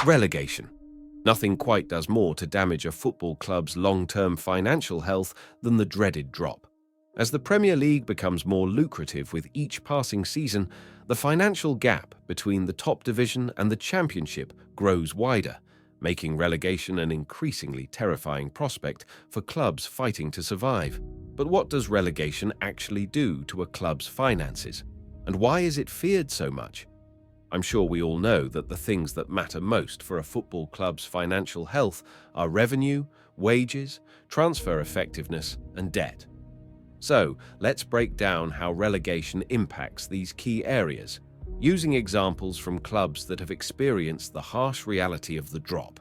Relegation. Nothing quite does more to damage a football club's long-term financial health than the dreaded drop. As the Premier League becomes more lucrative with each passing season, the financial gap between the top division and the Championship grows wider, making relegation an increasingly terrifying prospect for clubs fighting to survive. But what does relegation actually do to a club's finances? And why is it feared so much? I'm sure we all know that the things that matter most for a football club's financial health are revenue, wages, transfer effectiveness, and debt. So, let's break down how relegation impacts these key areas, using examples from clubs that have experienced the harsh reality of the drop.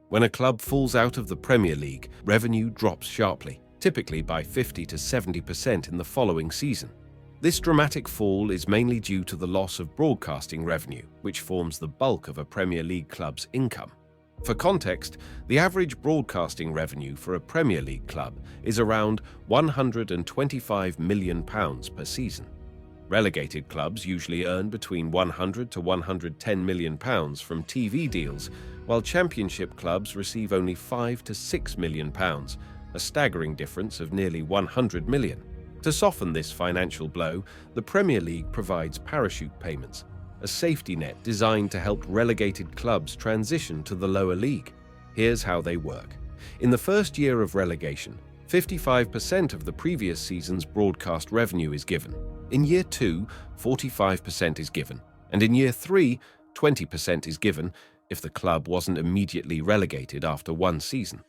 When a club falls out of the Premier League, revenue drops sharply, typically by 50 to 70% in the following season. This dramatic fall is mainly due to the loss of broadcasting revenue, which forms the bulk of a Premier League club's income. For context, the average broadcasting revenue for a Premier League club is around £125 million per season. Relegated clubs usually earn between £100 to £110 million from TV deals, while Championship clubs receive only £5 to £6 million, a staggering difference of nearly £100 million. To soften this financial blow, the Premier League provides parachute payments, a safety net designed to help relegated clubs transition to the lower league. Here's how they work. In the first year of relegation, 55% of the previous season's broadcast revenue is given. In year 2, 45% is given. And in year 3, 20% is given if the club wasn't immediately relegated after one season.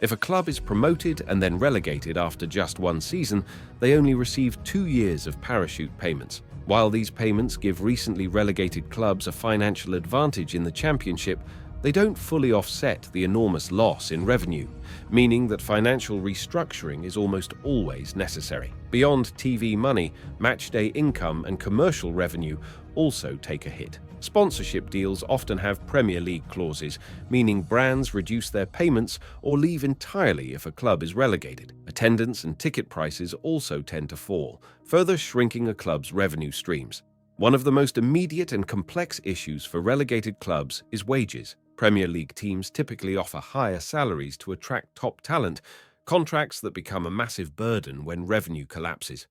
If a club is promoted and then relegated after just one season, they only receive 2 years of parachute payments. While these payments give recently relegated clubs a financial advantage in the Championship, they don't fully offset the enormous loss in revenue, meaning that financial restructuring is almost always necessary. Beyond TV money, matchday income and commercial revenue also take a hit. Sponsorship deals often have Premier League clauses, meaning brands reduce their payments or leave entirely if a club is relegated. Attendance and ticket prices also tend to fall, further shrinking a club's revenue streams. One of the most immediate and complex issues for relegated clubs is wages. Premier League teams typically offer higher salaries to attract top talent, contracts that become a massive burden when revenue collapses.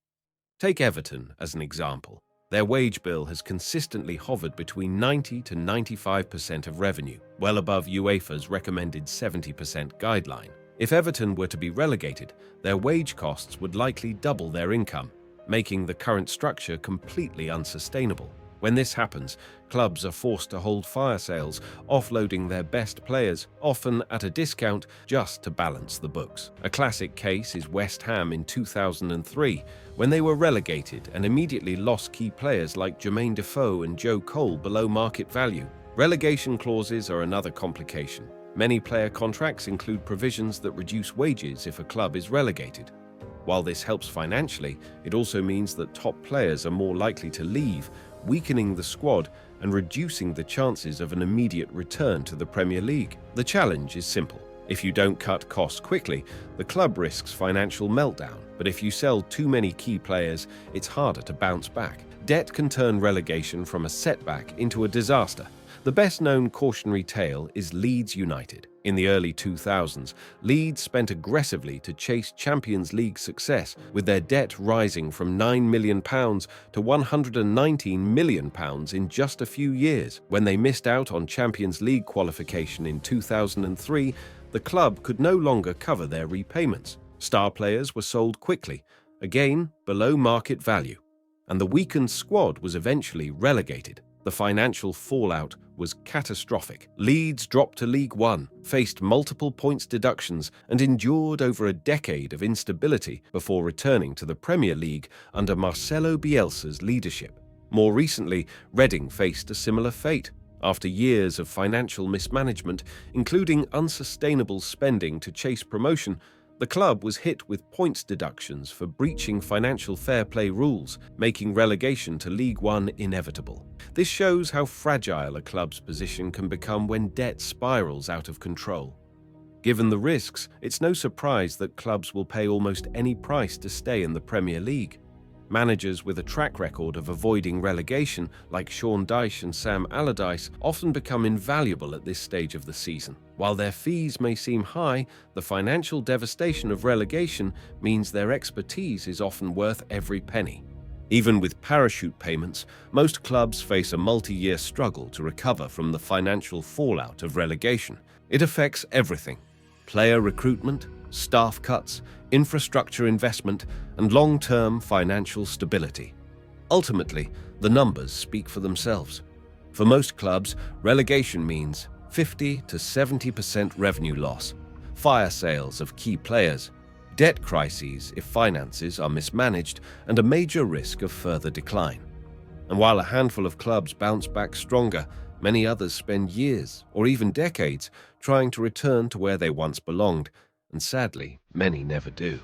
Take Everton as an example. Their wage bill has consistently hovered between 90 to 95% of revenue, well above UEFA's recommended 70% guideline. If Everton were to be relegated, their wage costs would likely double their income, making the current structure completely unsustainable. When this happens, clubs are forced to hold fire sales, offloading their best players, often at a discount, just to balance the books. A classic case is West Ham in 2003, when they were relegated and immediately lost key players like Jermaine Defoe and Joe Cole below market value. Relegation clauses are another complication. Many player contracts include provisions that reduce wages if a club is relegated. While this helps financially, it also means that top players are more likely to leave, weakening the squad and reducing the chances of an immediate return to the Premier League. The challenge is simple. If you don't cut costs quickly, the club risks financial meltdown. But if you sell too many key players, it's harder to bounce back. Debt can turn relegation from a setback into a disaster. The best-known cautionary tale is Leeds United. In the early 2000s, Leeds spent aggressively to chase Champions League success, with their debt rising from £9 million to £119 million in just a few years. When they missed out on Champions League qualification in 2003, the club could no longer cover their repayments. Star players were sold quickly, again below market value, and the weakened squad was eventually relegated. The financial fallout was catastrophic. Leeds dropped to League One, faced multiple points deductions, and endured over a decade of instability before returning to the Premier League under Marcelo Bielsa's leadership. More recently, Reading faced a similar fate. After years of financial mismanagement, including unsustainable spending to chase promotion, the club was hit with points deductions for breaching financial fair play rules, making relegation to League One inevitable. This shows how fragile a club's position can become when debt spirals out of control. Given the risks, it's no surprise that clubs will pay almost any price to stay in the Premier League. Managers with a track record of avoiding relegation, like Sean Dyche and Sam Allardyce, often become invaluable at this stage of the season. While their fees may seem high, the financial devastation of relegation means their expertise is often worth every penny. Even with parachute payments, most clubs face a multi-year struggle to recover from the financial fallout of relegation. It affects everything: player recruitment, staff cuts, infrastructure investment, and long-term financial stability. Ultimately, the numbers speak for themselves. For most clubs, relegation means 50 to 70% revenue loss, fire sales of key players, debt crises if finances are mismanaged, and a major risk of further decline. And while a handful of clubs bounce back stronger, many others spend years or even decades trying to return to where they once belonged, and sadly, many never do.